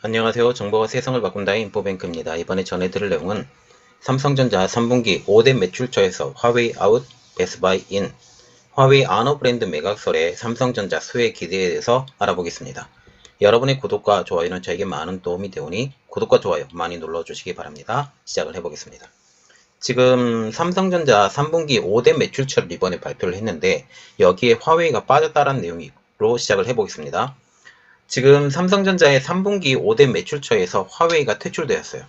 안녕하세요. 정보가 세상을 바꾼다의 인포뱅크입니다. 이번에 전해드릴 내용은 삼성전자 3분기 5대 매출처에서 화웨이 아웃, 베스트바이 인, 화웨이 아너 브랜드 매각설의 삼성전자 수혜 기대에 대해서 알아보겠습니다. 여러분의 구독과 좋아요는 저에게 많은 도움이 되오니 구독과 좋아요 많이 눌러주시기 바랍니다. 시작을 해보겠습니다. 지금 삼성전자 3분기 5대 매출처를 이번에 발표를 했는데 여기에 화웨이가 빠졌다는 내용으로 시작을 해보겠습니다. 지금 삼성전자의 3분기 5대 매출처에서 화웨이가 퇴출되었어요.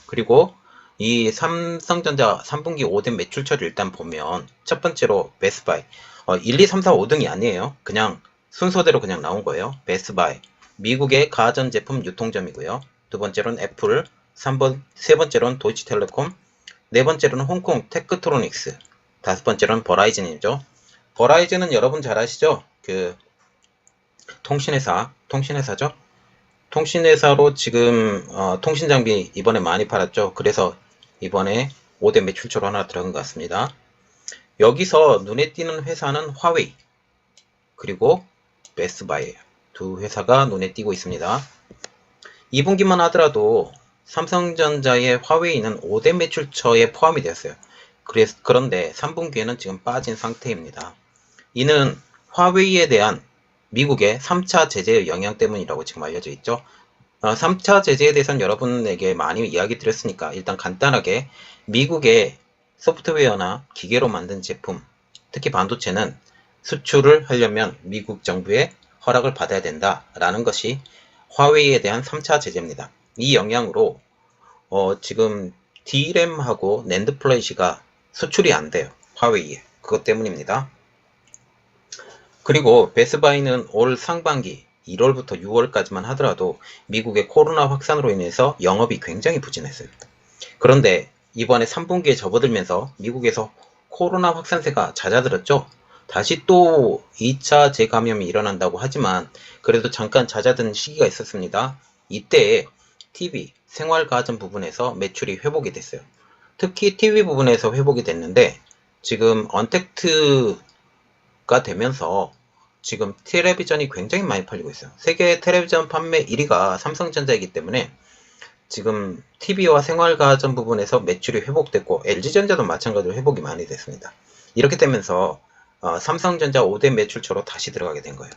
그리고 이 삼성전자 3분기 5대 매출처를 일단 보면 첫 번째로 베스트바이 1, 2, 3, 4, 5등이 아니에요. 그냥 순서대로 그냥 나온 거예요. 베스트바이 미국의 가전제품 유통점이고요. 두 번째로는 애플, 세 번째로는 도이치텔레콤, 네 번째로는 홍콩 테크트로닉스, 다섯 번째로는 버라이즌이죠. 버라이즌은 여러분 잘 아시죠? 그 통신회사죠. 통신회사로 지금 통신장비 이번에 많이 팔았죠. 그래서 이번에 5대 매출처로 하나 들어간 것 같습니다. 여기서 눈에 띄는 회사는 화웨이 그리고 베스트바이예요. 두 회사가 눈에 띄고 있습니다. 2분기만 하더라도 삼성전자의 화웨이는 5대 매출처에 포함이 되었어요. 그런데 3분기에는 지금 빠진 상태입니다. 이는 화웨이에 대한 미국의 3차 제재의 영향 때문이라고 지금 알려져 있죠. 3차 제재에 대해서는 여러분에게 많이 이야기 드렸으니까 일단 간단하게 미국의 소프트웨어나 기계로 만든 제품, 특히 반도체는 수출을 하려면 미국 정부의 허락을 받아야 된다라는 것이 화웨이에 대한 3차 제재입니다. 이 영향으로 지금 D램하고 낸드 플래시가 수출이 안 돼요. 화웨이에. 그것 때문입니다. 그리고 베스트바이는 올 상반기 1월부터 6월까지만 하더라도 미국의 코로나 확산으로 인해서 영업이 굉장히 부진했어요. 그런데 이번에 3분기에 접어들면서 미국에서 코로나 확산세가 잦아들었죠. 다시 또 2차 재감염이 일어난다고 하지만 그래도 잠깐 잦아든 시기가 있었습니다. 이때 TV, 생활가전 부분에서 매출이 회복이 됐어요. 특히 TV 부분에서 회복이 됐는데 지금 언택트가 되면서 지금 텔레비전이 굉장히 많이 팔리고 있어요. 세계 텔레비전 판매 1위가 삼성전자이기 때문에 지금 TV와 생활가전 부분에서 매출이 회복됐고 LG전자도 마찬가지로 회복이 많이 됐습니다. 이렇게 되면서 삼성전자 5대 매출처로 다시 들어가게 된 거예요.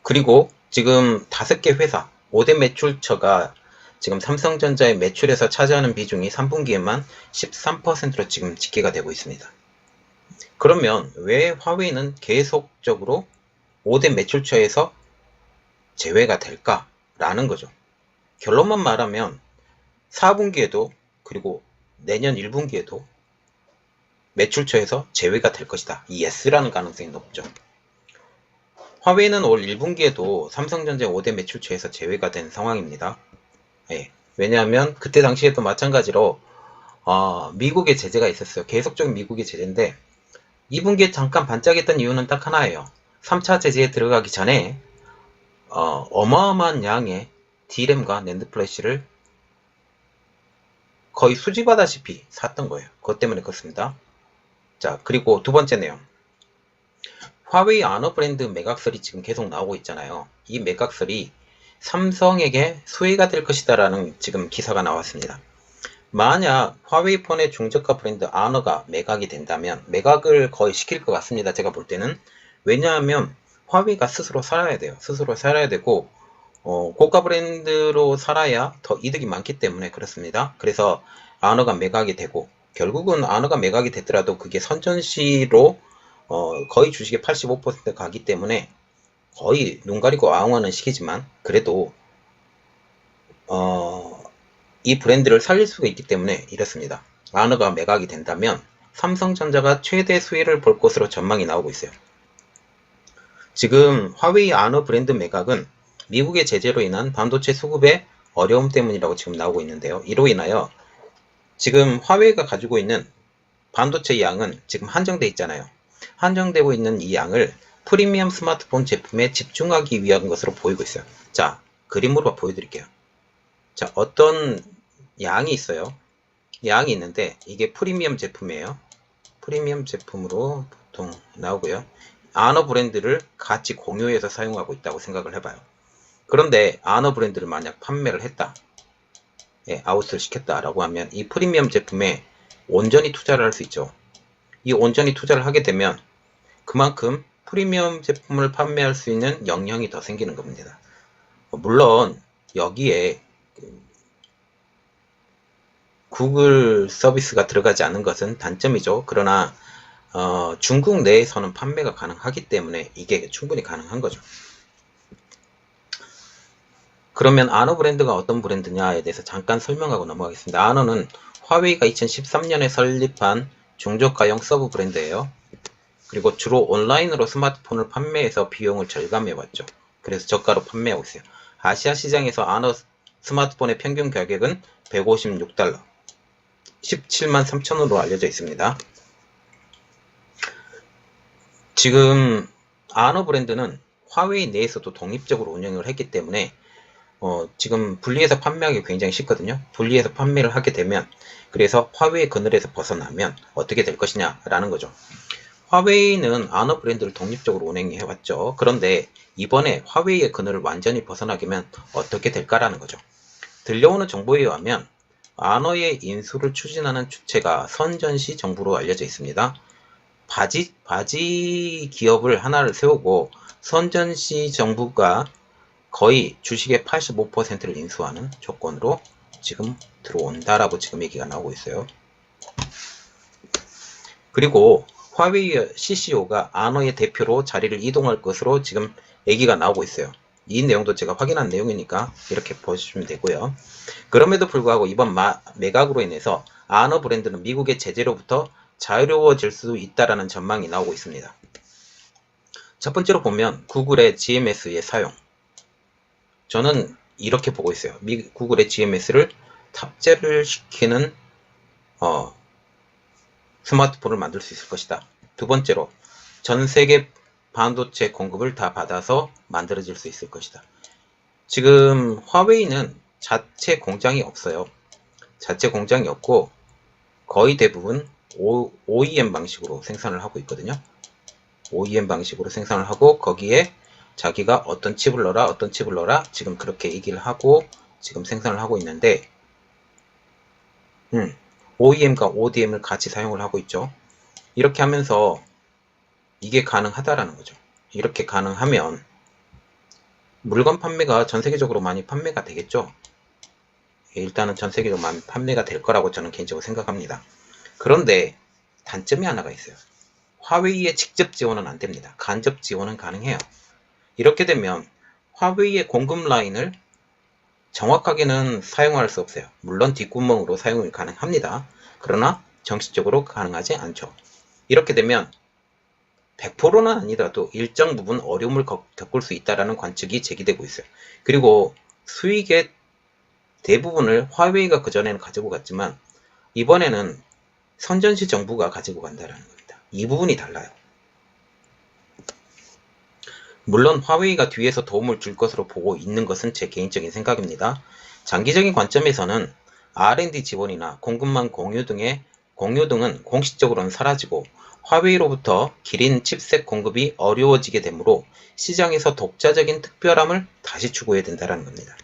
그리고 지금 5개 회사 5대 매출처가 지금 삼성전자의 매출에서 차지하는 비중이 3분기에만 13%로 지금 집계가 되고 있습니다. 그러면 왜 화웨이는 계속적으로 5대 매출처에서 제외가 될까라는 거죠. 결론만 말하면 4분기에도 그리고 내년 1분기에도 매출처에서 제외가 될 것이다. 이 예스라는 가능성이 높죠. 화웨이는 올 1분기에도 삼성전자 5대 매출처에서 제외가 된 상황입니다. 예, 왜냐하면 그때 당시에도 마찬가지로 미국의 제재가 있었어요. 계속적인 미국의 제재인데 2분기에 잠깐 반짝했던 이유는 딱 하나예요. 3차 제재에 들어가기 전에 어마어마한 양의 D램과 낸드 플래시를 거의 수집하다시피 샀던 거예요. 그것 때문에 그렇습니다. 자, 그리고 두 번째 내용. 화웨이 아너 브랜드 매각설이 지금 계속 나오고 있잖아요. 이 매각설이 삼성에게 수혜가 될 것이다 라는 지금 기사가 나왔습니다. 만약 화웨이 폰의 중저가 브랜드 아너가 매각이 된다면 매각을 거의 시킬 것 같습니다. 제가 볼 때는. 왜냐하면 화웨이가 스스로 살아야 돼요. 스스로 살아야 되고 고가 브랜드로 살아야 더 이득이 많기 때문에 그렇습니다. 그래서 아너가 매각이 되고 결국은 아너가 매각이 됐더라도 그게 선전시로 거의 주식의 85% 가기 때문에 거의 눈 가리고 아웅하는 시기지만 그래도 이 브랜드를 살릴 수가 있기 때문에 이렇습니다. 아너가 매각이 된다면 삼성전자가 최대 수혜를 볼 것으로 전망이 나오고 있어요. 지금 화웨이 아너 브랜드 매각은 미국의 제재로 인한 반도체 수급의 어려움 때문이라고 지금 나오고 있는데요. 이로 인하여 지금 화웨이가 가지고 있는 반도체 양은 지금 한정되어 있잖아요. 한정되고 있는 이 양을 프리미엄 스마트폰 제품에 집중하기 위한 것으로 보이고 있어요. 자, 그림으로 보여드릴게요. 자, 어떤 양이 있어요. 양이 있는데 이게 프리미엄 제품이에요. 프리미엄 제품으로 보통 나오고요. 아너 브랜드를 같이 공유해서 사용하고 있다고 생각을 해봐요. 그런데 아너 브랜드를 만약 판매를 했다. 예, 아웃을 시켰다라고 하면 이 프리미엄 제품에 온전히 투자를 할 수 있죠. 이 온전히 투자를 하게 되면 그만큼 프리미엄 제품을 판매할 수 있는 역량이 더 생기는 겁니다. 물론 여기에 구글 서비스가 들어가지 않는 것은 단점이죠. 그러나 중국 내에서는 판매가 가능하기 때문에 이게 충분히 가능한 거죠. 그러면 아너 브랜드가 어떤 브랜드냐에 대해서 잠깐 설명하고 넘어가겠습니다. 아너는 화웨이가 2013년에 설립한 중저가형 서브 브랜드예요. 그리고 주로 온라인으로 스마트폰을 판매해서 비용을 절감해왔죠. 그래서 저가로 판매하고 있어요. 아시아 시장에서 아너 스마트폰의 평균 가격은 156달러, 17만 3천원으로 알려져 있습니다. 지금 아너 브랜드는 화웨이 내에서도 독립적으로 운영을 했기 때문에 지금 분리해서 판매하기 굉장히 쉽거든요. 분리해서 판매를 하게 되면 그래서 화웨이 그늘에서 벗어나면 어떻게 될 것이냐라는 거죠. 화웨이는 아너 브랜드를 독립적으로 운행해왔죠. 그런데 이번에 화웨이의 그늘을 완전히 벗어나기면 어떻게 될까라는 거죠. 들려오는 정보에 의하면 아너의 인수를 추진하는 주체가 선전시 정부로 알려져 있습니다. 바지 기업을 하나를 세우고 선전시 정부가 거의 주식의 85%를 인수하는 조건으로 지금 들어온다라고 지금 얘기가 나오고 있어요. 그리고 화웨이 CCO가 아너의 대표로 자리를 이동할 것으로 지금 얘기가 나오고 있어요. 이 내용도 제가 확인한 내용이니까 이렇게 보시면 되고요. 그럼에도 불구하고 이번 매각으로 인해서 아너 브랜드는 미국의 제재로부터 자유로워질 수 있다라는 전망이 나오고 있습니다. 첫 번째로 보면 구글의 GMS의 사용. 저는 이렇게 보고 있어요. 구글의 GMS를 탑재를 시키는 스마트폰을 만들 수 있을 것이다. 두 번째로 전 세계 반도체 공급을 다 받아서 만들어질 수 있을 것이다. 지금 화웨이는 자체 공장이 없어요. 자체 공장이 없고 거의 대부분 OEM 방식으로 생산을 하고 있거든요. OEM 방식으로 생산을 하고 거기에 자기가 어떤 칩을 넣어라 어떤 칩을 넣어라 지금 그렇게 얘기를 하고 지금 생산을 하고 있는데 OEM과 ODM을 같이 사용을 하고 있죠. 이렇게 하면서 이게 가능하다라는 거죠. 이렇게 가능하면 물건 판매가 전 세계적으로 많이 판매가 되겠죠. 일단은 전 세계적으로 많이 판매가 될 거라고 저는 개인적으로 생각합니다. 그런데 단점이 하나가 있어요. 화웨이의 직접 지원은 안 됩니다. 간접 지원은 가능해요. 이렇게 되면 화웨이의 공급 라인을 정확하게는 사용할 수 없어요. 물론 뒷구멍으로 사용이 가능합니다. 그러나 정식적으로 가능하지 않죠. 이렇게 되면 100%는 아니더라도 일정 부분 어려움을 겪을 수 있다는 관측이 제기되고 있어요. 그리고 수익의 대부분을 화웨이가 그전에는 가지고 갔지만 이번에는 선전시 정부가 가지고 간다는 겁니다. 이 부분이 달라요. 물론 화웨이가 뒤에서 도움을 줄 것으로 보고 있는 것은 제 개인적인 생각입니다. 장기적인 관점에서는 R&D 지원이나 공급망 공유 등은 공식적으로는 사라지고 화웨이로부터 기린 칩셋 공급이 어려워지게 되므로 시장에서 독자적인 특별함을 다시 추구해야 된다는 겁니다.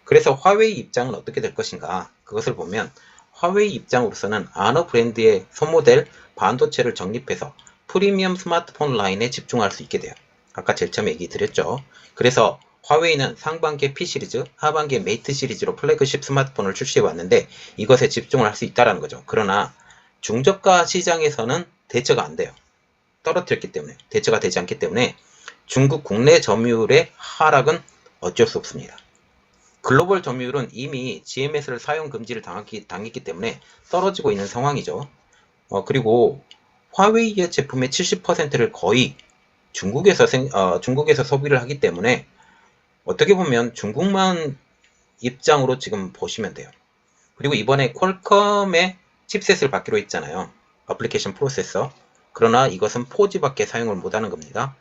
그래서 화웨이 입장은 어떻게 될 것인가? 그것을 보면 화웨이 입장으로서는 아너 브랜드의 소모델 반도체를 정립해서 프리미엄 스마트폰 라인에 집중할 수 있게 돼요. 아까 제일 처음에 얘기 드렸죠. 그래서 화웨이는 상반기에 P 시리즈, 하반기에 메이트 시리즈로 플래그십 스마트폰을 출시해 왔는데 이것에 집중을 할 수 있다는 거죠. 그러나 중저가 시장에서는 대처가 안 돼요. 떨어뜨렸기 때문에, 대처가 되지 않기 때문에 중국 국내 점유율의 하락은 어쩔 수 없습니다. 글로벌 점유율은 이미 GMS를 사용 금지를 당했기 때문에 떨어지고 있는 상황이죠. 그리고 화웨이의 제품의 70%를 거의 중국에서 소비를 하기 때문에 어떻게 보면 중국만 입장으로 지금 보시면 돼요. 그리고 이번에 퀄컴의 칩셋을 받기로 했잖아요. 애플리케이션 프로세서. 그러나 이것은 4G밖에 사용을 못하는 겁니다.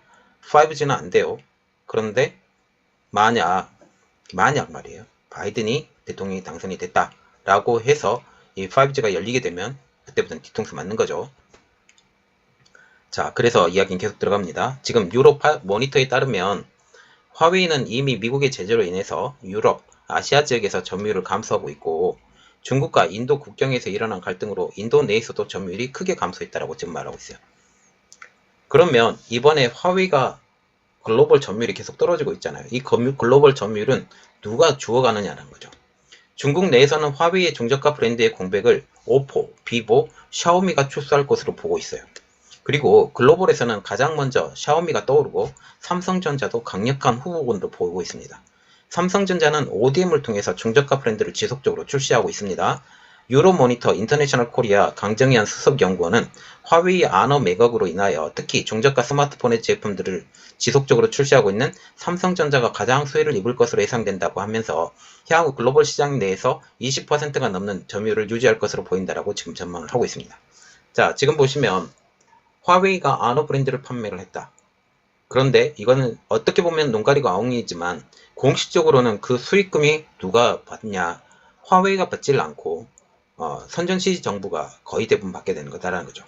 5G는 안 돼요. 그런데 만약 말이에요. 바이든이 대통령이 당선이 됐다라고 해서 이 5G가 열리게 되면 그때부터는 뒤통수 맞는 거죠. 자, 그래서 이야기는 계속 들어갑니다. 지금 유로 모니터에 따르면 화웨이는 이미 미국의 제재로 인해서 유럽, 아시아 지역에서 점유율을 감소하고 있고 중국과 인도 국경에서 일어난 갈등으로 인도 내에서도 점유율이 크게 감소했다라고 지금 말하고 있어요. 그러면 이번에 화웨이가 글로벌 점유율이 계속 떨어지고 있잖아요. 이 글로벌 점유율은 누가 주어가느냐는 거죠. 중국 내에서는 화웨이의 중저가 브랜드의 공백을 오포, 비보, 샤오미가 축소할 것으로 보고 있어요. 그리고 글로벌에서는 가장 먼저 샤오미가 떠오르고 삼성전자도 강력한 후보군으로 보고 있습니다. 삼성전자는 ODM을 통해서 중저가 브랜드를 지속적으로 출시하고 있습니다. 유로모니터 인터내셔널 코리아 강정희한 수석연구원은 화웨이 아너 매각으로 인하여 특히 중저가 스마트폰의 제품들을 지속적으로 출시하고 있는 삼성전자가 가장 수혜를 입을 것으로 예상된다고 하면서 향후 글로벌 시장 내에서 20%가 넘는 점유율을 유지할 것으로 보인다라고 지금 전망을 하고 있습니다. 자, 지금 보시면 화웨이가 아너 브랜드를 판매를 했다. 그런데 이거는 어떻게 보면 논가리가 아웅이지만 공식적으로는 그 수익금이 누가 받냐? 화웨이가 받질 않고 선전시 정부가 거의 대부분 받게 되는 거다라는 거죠.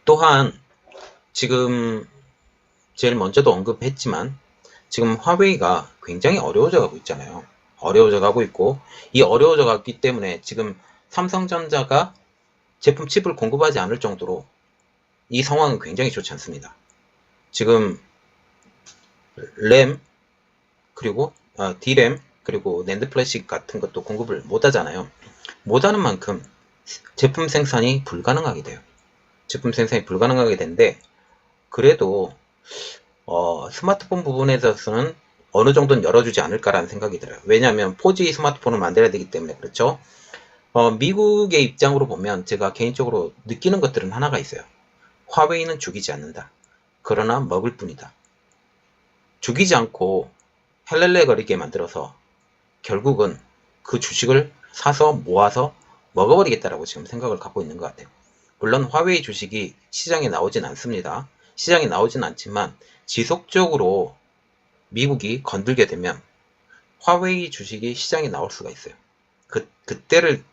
또한 지금 제일 먼저도 언급했지만 지금 화웨이가 굉장히 어려워져 가고 있잖아요. 어려워져 가고 있고 이 어려워져 가기 때문에 지금 삼성전자가 제품 칩을 공급하지 않을 정도로 이 상황은 굉장히 좋지 않습니다. 지금 램 그리고 D램 그리고 낸드 플래시 같은 것도 공급을 못 하잖아요. 못 하는 만큼 제품 생산이 불가능하게 돼요. 제품 생산이 불가능하게 되는데 그래도 스마트폰 부분에서는 어느 정도는 열어주지 않을까라는 생각이 들어요. 왜냐하면 4G 스마트폰을 만들어야 되기 때문에 그렇죠. 미국의 입장으로 보면 제가 개인적으로 느끼는 것들은 하나가 있어요. 화웨이는 죽이지 않는다. 그러나 먹을 뿐이다. 죽이지 않고 헬렐레 거리게 만들어서 결국은 그 주식을 사서 모아서 먹어버리겠다라고 지금 생각을 갖고 있는 것 같아요. 물론 화웨이 주식이 시장에 나오진 않습니다. 시장에 나오진 않지만 지속적으로 미국이 건들게 되면 화웨이 주식이 시장에 나올 수가 있어요. 그때를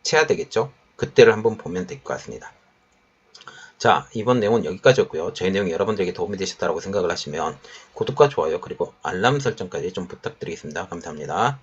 채야 되겠죠? 그때를 한번 보면 될 것 같습니다. 자, 이번 내용은 여기까지였고요. 저희 내용이 여러분들에게 도움이 되셨다고 생각을 하시면 구독과 좋아요 그리고 알람 설정까지 좀 부탁드리겠습니다. 감사합니다.